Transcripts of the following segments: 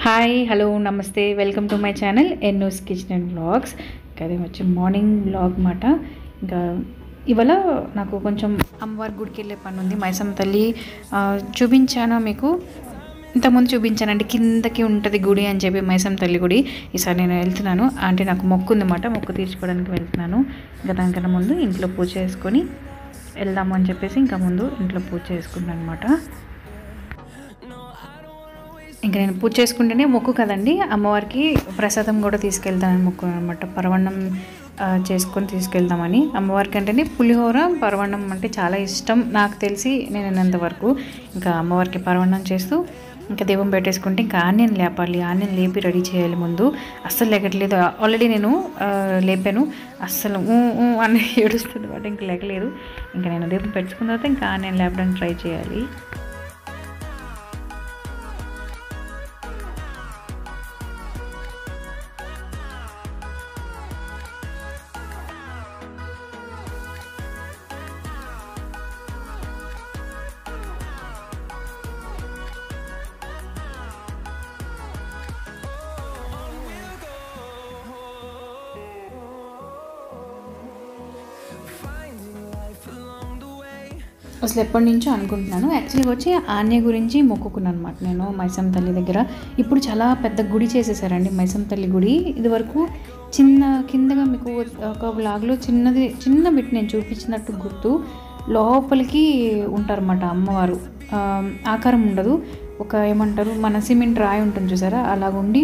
Hi hello నమస్తే welcome to my channel ఎన్నోస్ kitchen and vlogs. అది వచ్చి మార్నింగ్ వ్లాగ్ మాట. ఇంకా ఇవాళ నాకు కొంచెం అమ్మవారి గుడికి వెళ్ళే పని ఉంది. మైసమ్మ తల్లి చూపించాను మీకు, ఇంతకుముందు చూపించానండి. కిందకి ఉంటుంది గుడి అని చెప్పి మైసమ్మ తల్లి గుడి. ఈసారి నేను వెళ్తున్నాను, అంటే నాకు మొక్కు ఉందన్నమాట, మొక్కు తీర్చుకోవడానికి వెళ్తున్నాను. ఇంకా దానికన్నా ముందు ఇంట్లో పూజ చేసుకొని వెళ్దాము అని చెప్పేసి ఇంకా ముందు ఇంట్లో పూజ చేసుకున్నాను అనమాట. ఇంకా నేను పూజ చేసుకుంటేనే మొక్కు కదండి, అమ్మవారికి ప్రసాదం కూడా తీసుకెళ్తానని మొక్కు అనమాట. పరవన్నం చేసుకొని తీసుకెళ్దామని. అమ్మవారికి అంటేనే పులిహోర పరవన్నం అంటే చాలా ఇష్టం నాకు తెలిసి, నేను విన్నంతవరకు. ఇంకా అమ్మవారికి పరవన్నం చేస్తూ ఇంకా దీపం పెట్టేసుకుంటే ఇంకా ఆనియన్ లేపాలి, ఆనియన్ లేపి రెడీ చేయాలి. ముందు అస్సలు లేకట్లేదు, ఆల్రెడీ నేను లేపాను, అస్సలు అని ఏడుస్తుంది బట్ ఇంకా లేకలేదు. ఇంకా నేను దీపం పెట్టుకున్న తర్వాత ఇంకా ఆనియన్ లేపడానికి ట్రై చేయాలి. అసలు ఎప్పటి నుంచో అనుకుంటున్నాను. యాక్చువల్గా వచ్చి ఆన్య గురించి మొక్కుకున్నాను అనమాట నేను మైసమ్మ తల్లి దగ్గర. ఇప్పుడు చాలా పెద్ద గుడి చేసేసారండి మైసమ్మ తల్లి గుడి. ఇది వరకు కిందగా మీకు ఒక బ్లాగ్లో చిన్న బిట్ నేను చూపించినట్టు గుర్తు. లోపలికి ఉంటారన్నమాట అమ్మవారు, ఆకారం ఉండదు. ఒక ఏమంటారు, మన సిమెంట్ రాయి ఉంటుంది చూసారా, అలాగుండి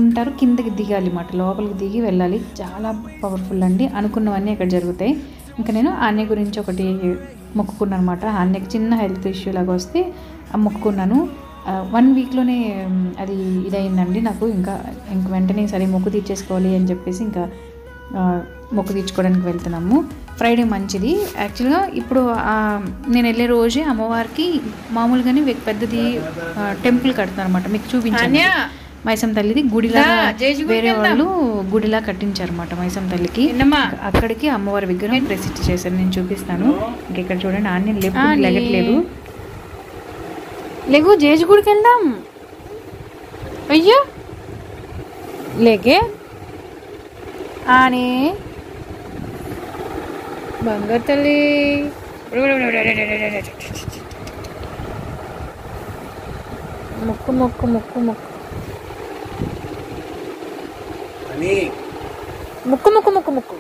ఉంటారు. కిందకి దిగాలి అన్నమాట, లోపలికి దిగి వెళ్ళాలి. చాలా పవర్ఫుల్ అండి. అనుకున్నవన్నీ ఇక్కడ జరుగుతాయి. ఇంకా నేను ఆన్య గురించి ఒకటి మొక్కుకున్నాను అనమాట. ఆన్యకి చిన్న హెల్త్ ఇష్యూ లాగా వస్తే మొక్కుకున్నాను. 1 వీక్లోనే అది ఇదయిందండి నాకు. ఇంకా వెంటనే సరే మొక్కు తీర్చేసుకోవాలి అని చెప్పేసి ఇంకా మొక్కు తీర్చుకోవడానికి వెళ్తున్నాము. ఫ్రైడే మంచిది యాక్చువల్గా. ఇప్పుడు నేను వెళ్ళే రోజే అమ్మవారికి మామూలుగానే పెద్దది టెంపుల్ కడుతున్నారు అనమాట. మీకు చూపించాను, మైసమ్మ తల్లిది గుడిలా వేరే వాళ్ళు గుడిలా కట్టించారన్నమాట మైసమ్మ తల్లికి. అక్కడికి అమ్మవారి విగ్రహం ప్రతిష్ఠ చేశారు, నేను చూపిస్తాను. ఇంకా ఇక్కడ చూడండి, ఆన్యన్ లేగట్లేదు. లేగు జేజు గుడికి వెళ్దాం. అయ్యో లేకే ఆనే బంగారు తల్లి. మొక్కు మొక్కు మొక్కు మొక్కు ముక్కు ముక్కు ముక్కు ముక్కు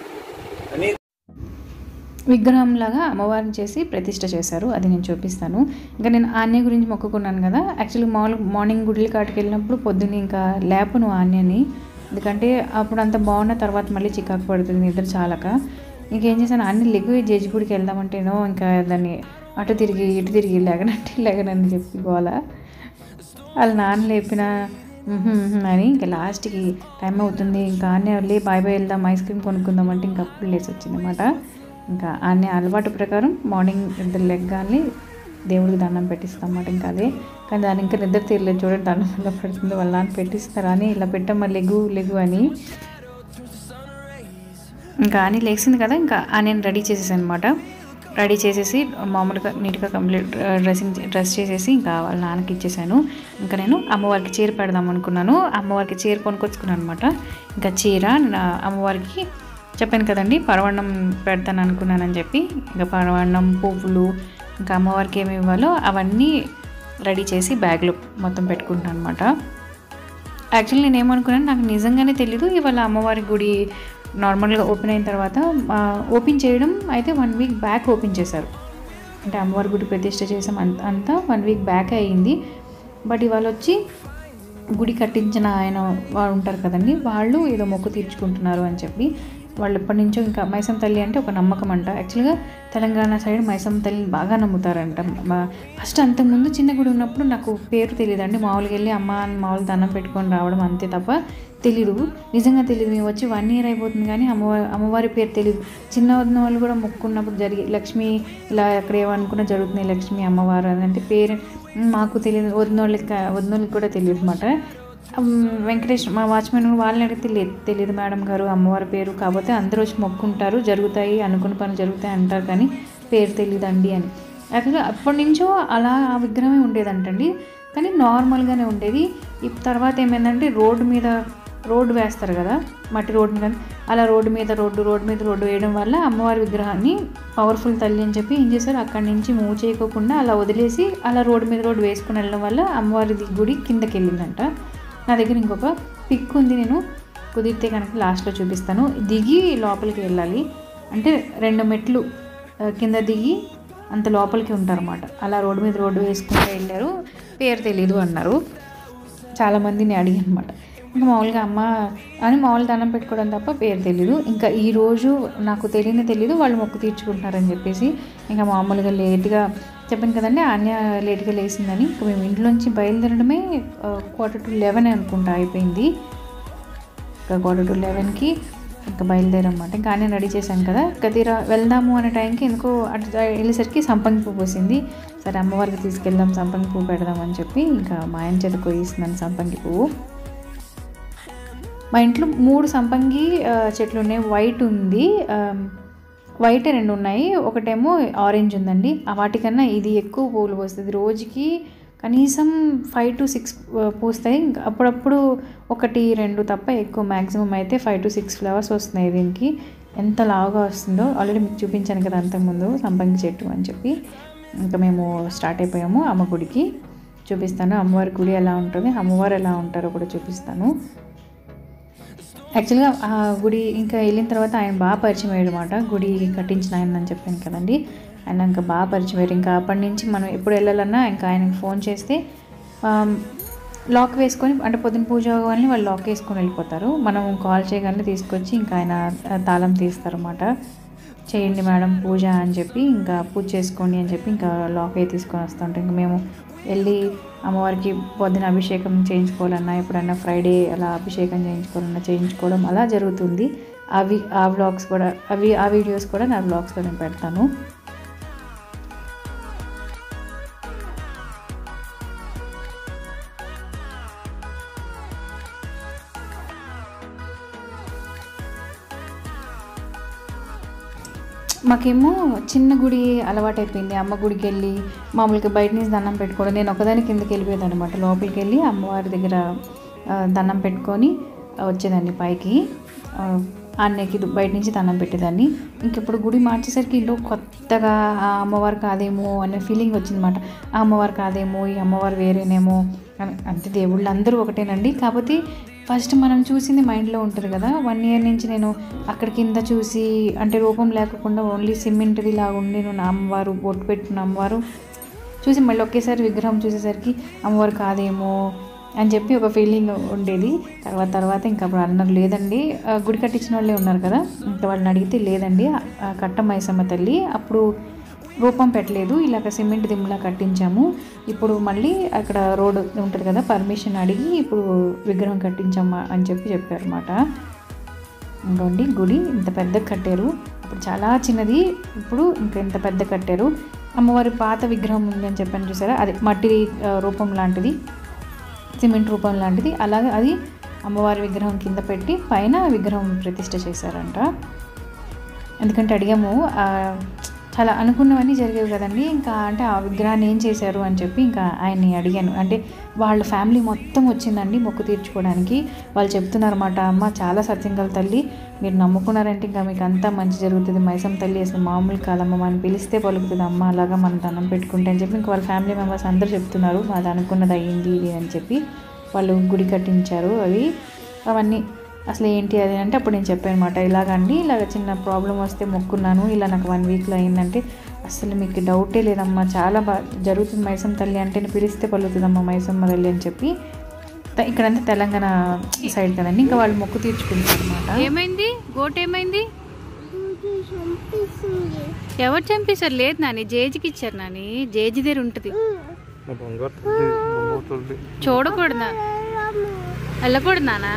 విగ్రహం లాగా అమ్మవారిని చేసి ప్రతిష్ఠ చేశారు. అది నేను చూపిస్తాను. ఇంకా నేను ఆన్య గురించి మొక్కుకున్నాను కదా. యాక్చువల్లీ మార్నింగ్ గుడికి కాటికి వెళ్ళినప్పుడు పొద్దున్న ఇంకా లేపను ఆన్యని, ఎందుకంటే అప్పుడు అంత బాగున్న తర్వాత మళ్ళీ చికాకు పడుతుంది నిద్ర చాలక. ఇంకేం చేశాను, అన్ని లెగు జడ్జి గుడికి వెళ్దామంటేనో ఇంకా దాన్ని అటు తిరిగి ఇటు తిరిగి లేగనని చెప్పి గోల. వాళ్ళ నాన్న లేపిన అని ఇంకా లాస్ట్కి టైం అవుతుంది, ఇంకా ఆన్య వెళ్ళి బాయ్ వెళ్దాం, ఐస్ క్రీమ్ కొనుక్కుందాం అంటే ఇంకా అప్పుడు లేచి వచ్చిందన్నమాట. ఇంకా ఆన్య అలవాటు ప్రకారం మార్నింగ్ నిద్ర లెగ్గానే దేవుడికి దండం పెట్టిస్తాం అన్నమాట. ఇంకా అదే కానీ దాని ఇంకా నిద్ర తీరలేదు చూడండి, దండం వల్ల పడుతుంది. వాళ్ళ నాన్న పెట్టిస్తారా అని ఇలా పెట్టమ్మా లెగు అని. ఇంకా ఆని లేచింది కదా, ఇంకా ఆన్యని రెడీ చేసేసాను అనమాట. రెడీ చేసేసి మామూలుగా నీట్గా కంప్లీట్ డ్రెస్ చేసేసి ఇంకా వాళ్ళ నాన్నకి ఇచ్చేసాను. ఇంకా నేను అమ్మవారికి చీర పెడదాం అనుకున్నాను. అమ్మవారికి చీర కొనుక్కొచ్చుకున్నాను అనమాట. ఇంకా చీర అమ్మవారికి చెప్పాను కదండి, పరవన్నం పెడతాను అనుకున్నానని చెప్పి. ఇంకా పరవన్నం, పువ్వులు, ఇంకా అమ్మవారికి ఏమి ఇవ్వాలో అవన్నీ రెడీ చేసి బ్యాగ్లో మొత్తం పెట్టుకుంటాను అనమాట. యాక్చువల్లీ నేను ఏమనుకున్నాను, నాకు నిజంగానే తెలీదు. ఇవాళ అమ్మవారి గుడి నార్మల్గా ఓపెన్ అయిన తర్వాత ఓపెన్ చేయడం అయితే 1 వీక్ బ్యాక్ ఓపెన్ చేశారు. అంటే అమ్మవారి గుడి ప్రతిష్ఠ చేసాం అంతా 1 వీక్ బ్యాక్ అయ్యింది. బట్ ఇవాళ వచ్చి గుడి కట్టించిన ఆయన వాళ్ళు ఉంటారు కదండి, వాళ్ళు ఏదో మొక్కు తీర్చుకుంటున్నారు అని చెప్పి వాళ్ళు ఎప్పటి నుంచో. ఇంకా మైసమ్మ తల్లి అంటే ఒక నమ్మకం అంట. యాక్చువల్గా తెలంగాణ సైడ్ మైసమ్మ తల్లిని బాగా నమ్ముతారంట. ఫస్ట్ అంతకుముందు చిన్న గుడి ఉన్నప్పుడు నాకు పేరు తెలియదండి, మామూలుగా వెళ్ళి అమ్మ అని మామూలు దండం పెట్టుకొని రావడం అంతే తప్ప తెలీదు, నిజంగా తెలియదు. మేము వచ్చి 1 ఇయర్ అయిపోతుంది కానీ అమ్మవారి పేరు తెలియదు. చిన్న వదిన వాళ్ళు కూడా మొక్కున్నప్పుడు లక్ష్మి ఇలా ఎక్కడ ఏమనుకున్నా జరుగుతున్నాయి, లక్ష్మి అమ్మవారు అని అంటే పేరు మాకు తెలియదు. వదినోళ్ళకి కూడా తెలియదు అనమాట. వెంకటేష్ మా వాచ్మెన్ వాళ్ళని అడిగితే తెలియదు మేడం గారు అమ్మవారి పేరు, కాకపోతే అందరూ వచ్చి మొక్కుంటారు, జరుగుతాయి, అనుకున్న పనులు జరుగుతాయి అంటారు కానీ పేరు తెలియదండి అని. యాక్చువల్గా అప్పటి నుంచో అలా ఆ విగ్రహమే ఉండేదంటండి, కానీ నార్మల్గానే ఉండేది. తర్వాత ఏమైందంటే రోడ్డు వేస్తారు కదా, మట్టి రోడ్డు మీద, అలా రోడ్డు మీద రోడ్డు వేయడం వల్ల అమ్మవారి విగ్రహాన్ని పవర్ఫుల్ తల్లి అని చెప్పి ఏం చేశారు, అక్కడి నుంచి మూవ్ చేయకోకుండా అలా వదిలేసి అలా రోడ్డు వేసుకుని వెళ్ళడం వల్ల అమ్మవారి గుడి కిందకి వెళ్ళిందంట. నా దగ్గర ఇంకొక పిక్ ఉంది, నేను కుదిరితే కనుక లాస్ట్లో చూపిస్తాను. దిగి లోపలికి వెళ్ళాలి అంటే 2 మెట్లు కింద దిగి అంత లోపలికి ఉంటారన్నమాట. అలా రోడ్డు వేసుకుంటూ వెళ్ళారు. పేరు తెలీదు అన్నారు. చాలామందిని అడిగాను అనమాట. ఇంకా మామూలుగా అమ్మ అని మామూలు దండం పెట్టుకోవడం తప్ప పేరు తెలీదు. ఇంకా ఈరోజు నాకు తెలీదు వాళ్ళు మొక్కు తీర్చుకుంటున్నారని చెప్పేసి ఇంకా మామూలుగా లేట్గా చెప్పాను కదండి, ఆన్య లేట్గా లేచిందని. ఇంకా మేము ఇంట్లోంచి బయలుదేరడమే 10:45 అనుకుంటా అయిపోయింది. ఇంకా 10:45కి ఇంకా బయలుదేరమాట. ఇంకా ఆన్య రెడీ చేశాను కదా, గదిరా వెళ్దాము అనే టైంకి ఎందుకో అటు వెళ్ళేసరికి సంపంగి పువ్వు పోసింది. సరే అమ్మవారికి తీసుకెళ్దాం, సంపంగి పువ్వు పెడదాం అని చెప్పి ఇంకా మా ఆయన చేత కొయ్యిస్తున్నాను సంపంగి పువ్వు. మా ఇంట్లో 3 సంపంగి చెట్లు ఉన్నాయి. వైట్ ఉంది, వైట్ 2 ఉన్నాయి, ఒకటేమో ఆరెంజ్ ఉందండి. వాటికన్నా ఇది ఎక్కువ పువ్వులు పోస్తుంది. రోజుకి కనీసం 5 to 6 పూస్తాయి. ఇంకా అప్పుడప్పుడు 1, 2 తప్ప ఎక్కువ, మ్యాక్సిమం అయితే 5 to 6 ఫ్లవర్స్ వస్తున్నాయి దీనికి. ఎంత లావుగా వస్తుందో ఆల్రెడీ మీకు చూపించాను కదా అంతకుముందు సంపంగి చెట్టు అని చెప్పి. ఇంకా మేము స్టార్ట్ అయిపోయాము. అమ్మ గుడికి చూపిస్తాను, అమ్మవారి గుడి ఎలా ఉంటుంది, అమ్మవారు ఎలా ఉంటారో కూడా చూపిస్తాను. యాక్చువల్గా ఆ గుడి ఇంకా వెళ్ళిన తర్వాత ఆయన బాగా పరిచయం అయ్యాడు అనమాట. గుడి కట్టించిన ఆయన అని చెప్పాను కదండి, ఆయన ఇంకా బాగా పరిచయం అయ్యారు. ఇంకా అప్పటి నుంచి మనం ఎప్పుడు వెళ్ళాలన్నా ఇంకా ఆయనకి ఫోన్ చేస్తే లాక్ వేసుకొని, అంటే పొద్దున పూజ అవ్వాలని వాళ్ళు లాక్ వేసుకొని వెళ్ళిపోతారు. మనం కాల్ చేయగానే తీసుకొచ్చి ఇంకా ఆయన తాళం తీస్తారన్నమాట. చేయండి మేడం పూజ అని చెప్పి, ఇంకా పూజ చేసుకోండి అని చెప్పి ఇంకా లాక్ అయి తీసుకొని వస్తుంటాం. ఇంకా మేము వెళ్ళి అమ్మవారికి పొద్దున అభిషేకం చేయించుకోవాలన్నా, ఎప్పుడన్నా ఫ్రైడే అలా అభిషేకం చేయించుకోవడం అలా జరుగుతుంది. ఆ వ్లాగ్స్ కూడా ఆ వీడియోస్ కూడా నా వ్లాగ్స్లో నేను పెడతాను. మాకేమో చిన్న గుడి అలవాటైపోయింది. అమ్మ గుడికి వెళ్ళి మామూలుగా బయట నుంచి దండం పెట్టుకోవడం, నేను ఒకదాని కిందకి వెళ్ళిపోయేది అనమాట. లోపలికి వెళ్ళి అమ్మవారి దగ్గర దండం పెట్టుకొని వచ్చేదాన్ని పైకి. అన్నయ్యకి బయట నుంచి దండం పెట్టేదాన్ని. ఇంకెప్పుడు గుడి మార్చేసరికి ఇంట్లో కొత్తగా ఆ అమ్మవారు కాదేమో అనే ఫీలింగ్ వచ్చిందన్నమాట. ఆ అమ్మవారు కాదేమో, ఈ అమ్మవారు వేరేనేమో అంటే దేవుళ్ళు అందరూ ఒకటేనండి, కాకపోతే ఫస్ట్ మనం చూసింది మైండ్లో ఉంటుంది కదా. 1 year నుంచి నేను అక్కడ కింద చూసి, అంటే రూపం లేకుండా ఓన్లీ సిమెంట్ది లాగా ఉండి నా అమ్మవారు బొట్టు పెట్టిన అమ్మవారు చూసి మళ్ళీ ఒకేసారి విగ్రహం చూసేసరికి అమ్మవారు కాదేమో అని చెప్పి ఒక ఫీలింగ్ ఉండేది. తర్వాత ఇంకా అప్పుడు అన్నారు లేదండి, గుడి కట్టించిన వాళ్ళే ఉన్నారు కదా, ఇంకా వాళ్ళని అడిగితే లేదండి కట్ట మైసమ్మ తల్లి, అప్పుడు రూపం పెట్టలేదు, ఇలాగ సిమెంట్ దిమ్ములా కట్టించాము, ఇప్పుడు మళ్ళీ అక్కడ రోడ్ ఉంటుంది కదా పర్మిషన్ అడిగి ఇప్పుడు విగ్రహం కట్టించామా అని చెప్పారన్నమాట. ఇంకోండి గుడి ఇంత పెద్ద కట్టారు, అప్పుడు చాలా చిన్నది, ఇప్పుడు ఇంకా ఇంత పెద్ద కట్టారు. అమ్మవారి పాత విగ్రహం ఉంది అని చెప్పాను చూసారా, అది మట్టి రూపం లాంటిది, సిమెంట్ రూపం లాంటిది, అలాగే అది అమ్మవారి విగ్రహం కింద పెట్టి పైన విగ్రహం ప్రతిష్ఠ చేశారంట. ఎందుకంటే అడిగాము, చాలా అనుకున్నవన్నీ జరిగేవి కదండి. ఇంకా అంటే ఆ విగ్రహాన్ని ఏం చేశారు అని చెప్పి ఇంకా ఆయన్ని అడిగాను. అంటే వాళ్ళ ఫ్యామిలీ మొత్తం వచ్చిందండి మొక్కు తీర్చుకోవడానికి. వాళ్ళు చెప్తున్నారన్నమాట, అమ్మ చాలా సత్యంగల తల్లి, మీరు నమ్ముకున్నారంటే ఇంకా మీకు అంతా మంచి జరుగుతుంది, మైసమ్మ తల్లి అసలు మామూలు కాదమ్మ, మనం పిలిస్తే పలుకుతుంది అమ్మ, అలాగా మనం దండం పెట్టుకుంటే అని చెప్పి ఇంకా వాళ్ళ ఫ్యామిలీ మెంబర్స్ అందరూ చెప్తున్నారు, మాది అనుకున్నది అయ్యింది ఇది అని చెప్పి. వాళ్ళు గుడి కట్టించారు అవన్నీ. అసలు ఏంటి అది అంటే అప్పుడు నేను చెప్పాను అనమాట, ఇలాగండి ఇలాగ చిన్న ప్రాబ్లం వస్తే మొక్కున్నాను, ఇలా నాకు 1 weekలో అయిందంటే, అసలు మీకు డౌటే లేదమ్మా చాలా బాగా జరుగుతుంది మైసమ్మ తల్లి అంటే, పిలిస్తే పలుకుతుందమ్మా మైసమ్మ తల్లి అని చెప్పి. ఇక్కడంతా తెలంగాణ సైడ్ కదండి, ఇంకా వాళ్ళు మొక్కు తీర్చుకుంటారు అనమాట. ఏమైంది గోట్ ఏమైంది, ఎవరు చంపేశారు? లేదు నాని, జేజికి ఇచ్చారు నాని, జేజి దగ్గర ఉంటుంది, చూడకూడదా, వెళ్ళకూడదు నానా.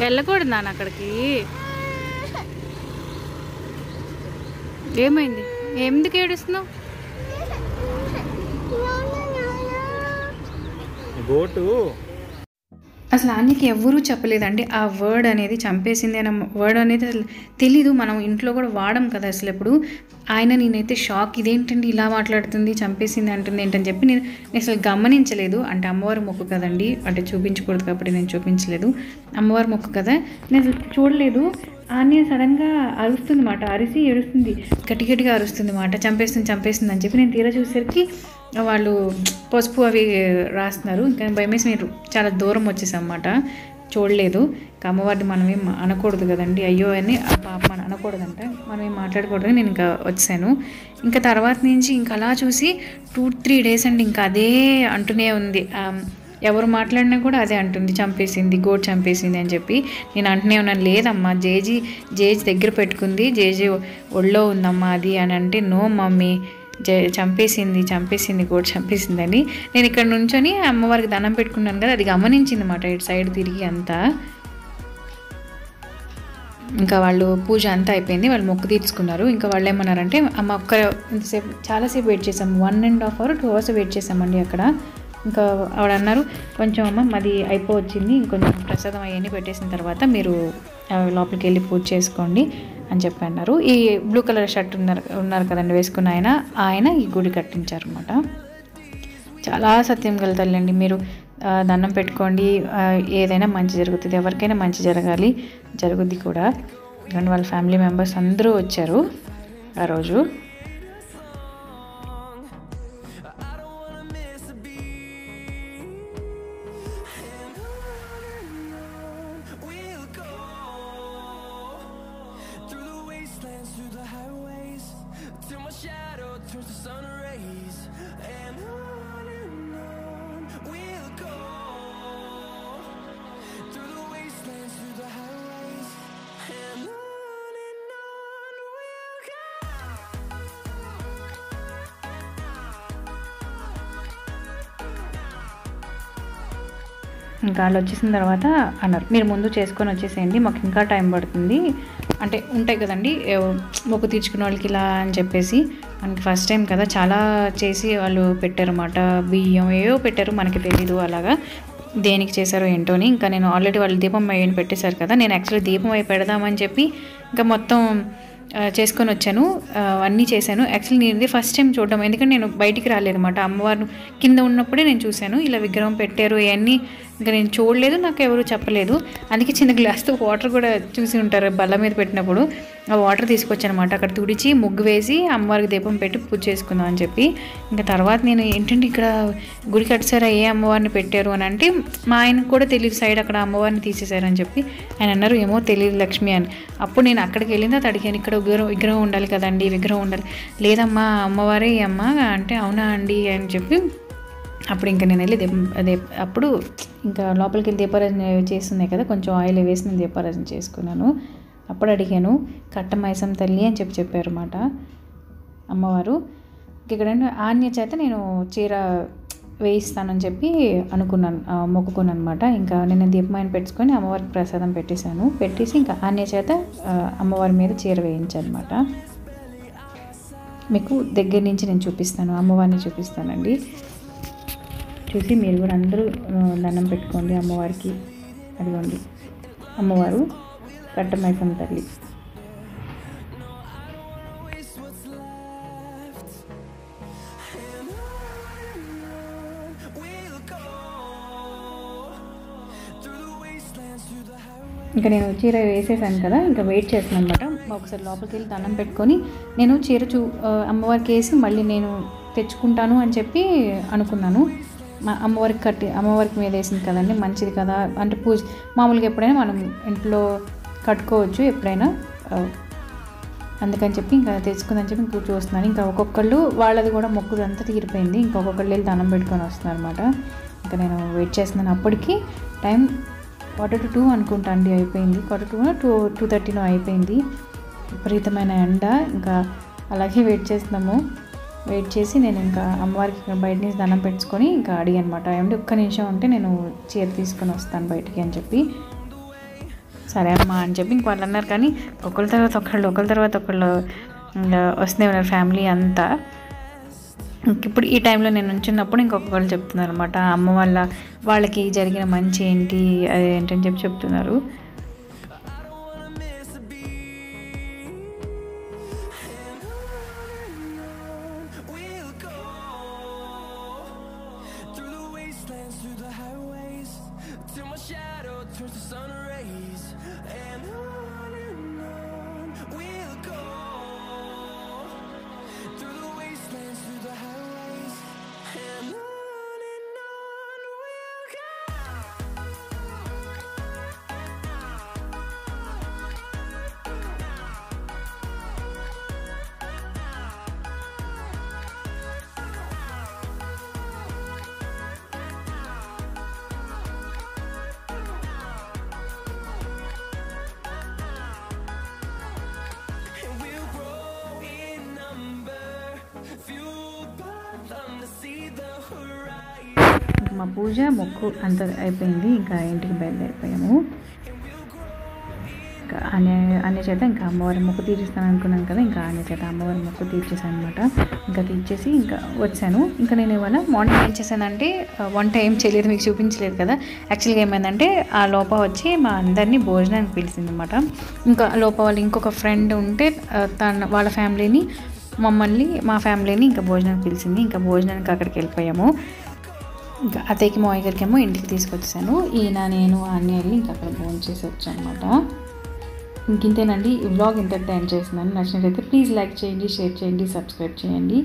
వెళ్ళకూడదు నాన్న అక్కడికి. ఏమైంది, ఎందుకు ఏడుస్తున్నావు? అసలు ఆన్యకి ఎవ్వరూ చెప్పలేదండి ఆ వర్డ్ అనేది, చంపేసింది అన్న వర్డ్ అనేది అసలు తెలీదు. మనం ఇంట్లో కూడా వాడం కదా అసలు ఎప్పుడు. నేనైతే షాక్, ఇదేంటండి ఇలా మాట్లాడుతుంది, చంపేసింది అంటుంది ఏంటని చెప్పి నేను అసలు గమనించలేదు. అంటే అమ్మవారి మొక్కు కదండి, అంటే చూపించకూడదు కాబట్టి నేను చూపించలేదు. అమ్మవారి మొక్కు కదా, నేను అసలు చూడలేదు. ఆన్య సడన్గా అరుస్తుంది మాట, అరిసి ఏడుస్తుంది, గట్టిగా అరుస్తుంది మాట, చంపేస్తుంది అని చెప్పి నేను తీరా చూసేసరికి వాళ్ళు పసుపు అవి రాస్తున్నారు. ఇంకా భయమేసి నేను చాలా దూరం వచ్చేసాం అన్నమాట, చూడలేదు. అమ్మవారిని మనమేం అనకూడదు కదండి, అయ్యో అని పాప మనం అనకూడదంట, మనం ఏం మాట్లాడకూడదు. నేను ఇంకా వచ్చాను. ఇంకా తర్వాత నుంచి ఇంకా అలా చూసి 2-3 డేస్ అండి ఇంకా అదే అంటూనే ఉంది. ఎవరు మాట్లాడినా కూడా అదే అంటుంది, చంపేసింది, గోట్ చంపేసింది అని చెప్పి. నేను అంటూనే ఉన్నాను, లేదమ్మా జేజీ దగ్గర పెట్టుకుంది, జేజీ ఒళ్ళో ఉందమ్మా అది అని అంటే, నో మమ్మీ చంపేసింది గోట్ చంపేసిందని. నేను ఇక్కడ నుంచొని అమ్మవారికి దండం పెట్టుకున్నాను కదా, అది గమనించింది అన్నమాట ఇటు సైడ్ తిరిగి అంతా. ఇంకా వాళ్ళు పూజ అంతా అయిపోయింది, వాళ్ళు మొక్కు తీర్చుకున్నారు. ఇంకా వాళ్ళు ఏమన్నారంటే, అమ్మ ఇంతసేపు చాలాసేపు వెయిట్ చేసాం, 1.5 hours 2 hours వెయిట్ చేసామండి అక్కడ. ఇంకా ఆవిడ అన్నారు, కొంచెం అమ్మ మాది అయిపోవచ్చింది, ఇంకొంచెం ప్రసాదం అవన్నీ పెట్టేసిన తర్వాత మీరు లోపలికి వెళ్ళి పూజ చేసుకోండి అని చెప్పి అన్నారు. ఈ బ్లూ కలర్ షర్ట్ ఉన్నారు కదండి వేసుకున్న ఆయన ఈ గుడి కట్టించారు అన్నమాట. చాలా సత్యం గల తల్లి అండి. మీరు దండం పెట్టుకోండి, ఏదైనా మంచి జరుగుతుంది, ఎవరికైనా మంచి జరగాలి, జరుగుద్ది కూడా. ఎందుకంటే వాళ్ళ ఫ్యామిలీ మెంబర్స్ అందరూ వచ్చారు ఆ రోజు. ఇంకా వాళ్ళు వచ్చేసిన తర్వాత అన్నారు, మీరు ముందు చేసుకొని వచ్చేసేయండి, మాకు ఇంకా టైం పడుతుంది. అంటే ఉంటాయి కదండి మొక్కు తీర్చుకున్న వాళ్ళకి ఇలా అని చెప్పేసి. మనకి ఫస్ట్ టైం కదా, చాలా చేసి వాళ్ళు పెట్టారన్నమాట, బియ్యం ఏవో పెట్టారు, మనకి తెలీదు అలాగా దేనికి చేశారో ఏంటోని. ఇంకా నేను ఆల్రెడీ వాళ్ళు దీపం అయ్యని పెట్టేశారు కదా, నేను యాక్చువల్లీ దీపం అయి పెడదామని చెప్పి ఇంకా మొత్తం చేసుకొని వచ్చాను, అన్నీ చేశాను. యాక్చువల్లీ నేను ఇది ఫస్ట్ టైం చూడడం, ఎందుకంటే నేను బయటికి రాలేదన్నమాట, అమ్మవారు కింద ఉన్నప్పుడే నేను చూశాను ఇలా విగ్రహం పెట్టారు ఇవన్నీ. ఇంకా నేను చూడలేదు, నాకు ఎవరు చెప్పలేదు. అందుకే చిన్న గ్లాస్తో వాటర్ కూడా చూసి ఉంటారు బల్ల మీద పెట్టినప్పుడు, ఆ వాటర్ తీసుకొచ్చానమాట. అక్కడ తుడిచి ముగ్గు వేసి అమ్మవారికి దీపం పెట్టి పూజ చేసుకుందాం అని చెప్పి. ఇంకా తర్వాత నేను ఏంటంటే ఇక్కడ గుడి కట్టారా, ఏ అమ్మవారిని పెట్టారు అని అంటే, మా ఆయనకు కూడా తెలియదు సైడ్ అక్కడ అమ్మవారిని తీసేశారని చెప్పి. ఆయన అన్నారు, ఏమో తెలియదు లక్ష్మి అని. అప్పుడు నేను అక్కడికి వెళ్ళిందా అడిగాను, ఇక్కడ విగ్రహం ఉండాలి కదండి, విగ్రహం ఉండాలి. లేదమ్మా అమ్మవారే అమ్మ అంటే, అవునా అండి అని చెప్పి. అప్పుడు ఇంకా నేను వెళ్ళి అప్పుడు ఇంకా లోపలికి వెళ్ళి దీపారాజన చేస్తున్నాయి కదా, కొంచెం ఆయిల్ వేసి నేను దీపారాజన చేసుకున్నాను. అప్పుడు అడిగాను, కట్టమైసం తల్లి అని చెప్పారు అన్నమాట అమ్మవారు. ఇక్కడ ఆన్య చేత నేను చీర వేయిస్తానని చెప్పి మొక్కుకున్నాను అనమాట. ఇంకా నేను దీపమాయన పెట్టుకొని అమ్మవారికి ప్రసాదం పెట్టేసి ఇంకా ఆన్య చేత అమ్మవారి మీద చీర వేయించాను అనమాట. మీకు దగ్గర నుంచి నేను చూపిస్తాను, అమ్మవారిని చూపిస్తానండి. చూసి మీరు కూడా అందరూ దండం పెట్టుకోండి అమ్మవారికి. అదిగోండి అమ్మవారు కట్టమైసం తల్లి. ఇంకా నేను చీర వేసేసాను కదా, ఇంకా వెయిట్ చేస్తున్నాను అనమాట. ఒకసారి లోపలికి వెళ్ళి దండం పెట్టుకొని నేను చీర అమ్మవారికి వేసి మళ్ళీ నేను తెచ్చుకుంటాను అని చెప్పి అనుకున్నాను. అమ్మవారికి మీద వేసింది కదండి, మంచిది కదా అంటే పూజ మామూలుగా ఎప్పుడైనా మనం ఇంట్లో కట్టుకోవచ్చు ఎప్పుడైనా, అందుకని చెప్పి ఇంకా తెచ్చుకుందని చెప్పి ఇంకో చూస్తున్నాను. ఇంకా ఒక్కొక్కళ్ళు వాళ్ళది కూడా మొక్కుడు అంతా తీరిపోయింది, ఇంకొకళ్ళు వెళ్ళి దండం పెట్టుకొని వస్తున్నారు అనమాట. ఇంకా నేను వెయిట్ చేస్తున్నాను. అప్పటికి టైం 1:45 అనుకుంటా అండి అయిపోయింది, 2:30 అయిపోయింది. విపరీతమైన ఎండ. ఇంకా అలాగే వెయిట్ చేసి నేను ఇంకా అమ్మవారికి బయట నుంచి దండం పెట్టుకొని ఇంకా అడిగానమాట, ఏమంటే ఒక్క నిమిషం ఉంటే నేను చీర తీసుకొని వస్తాను బయటికి అని చెప్పి. సరే అమ్మా అని చెప్పి ఇంక వాళ్ళు అన్నారు. కానీ ఒకళ్ళ తర్వాత ఒకళ్ళు వస్తూనే ఉన్నారు ఫ్యామిలీ అంతా. ఇప్పుడు ఈ టైంలో నేను ఉంచున్నప్పుడు ఇంకొకళ్ళు చెప్తున్నారు అనమాట, అమ్మ వాళ్ళకి జరిగిన మంచి ఏంటి అది ఏంటని చెప్తున్నారు. మా పూజ మొక్కు అంత అయిపోయింది, ఇంకా ఇంటికి బయలుదేరిపోయాము. ఇంకా అనే చేత ఇంకా అమ్మవారి మొక్కు తీర్చిస్తాను అనుకున్నాను కదా, ఇంకా అనే చేత అమ్మవారి మొక్కు తీర్చేసాను అనమాట. ఇంకా తీర్చేసి ఇంకా వచ్చాను. ఇంకా నేను ఇవాళ మార్నింగ్ ఏం చేశానంటే వంట ఏం చేయలేదు, మీకు చూపించలేదు కదా. యాక్చువల్గా ఏమైందంటే ఆ లోప వచ్చి మా అందరినీ భోజనానికి పిలిచింది అనమాట. ఇంకా లోప వాళ్ళు ఇంకొక ఫ్రెండ్ ఉంటే వాళ్ళ ఫ్యామిలీని మా ఫ్యామిలీని ఇంకా భోజనానికి పిలిచింది. ఇంకా భోజనానికి అక్కడికి వెళ్ళిపోయాము. ఇంకా అత్తయ్యకి మావయ్య గారికేమో ఇంటికి తీసుకొచ్చాను. ఈయన నేను అన్నీ వెళ్ళి ఇంకా అక్కడ భోజనం చేసి వచ్చాను అనమాట. ఇంకేంటేనండి, ఈ వ్లాగ్ ఇంతటితో ఎండ్ చేస్తున్నాను. నచ్చినట్లయితే ప్లీజ్ లైక్ చేయండి, షేర్ చేయండి, సబ్స్క్రైబ్ చేయండి.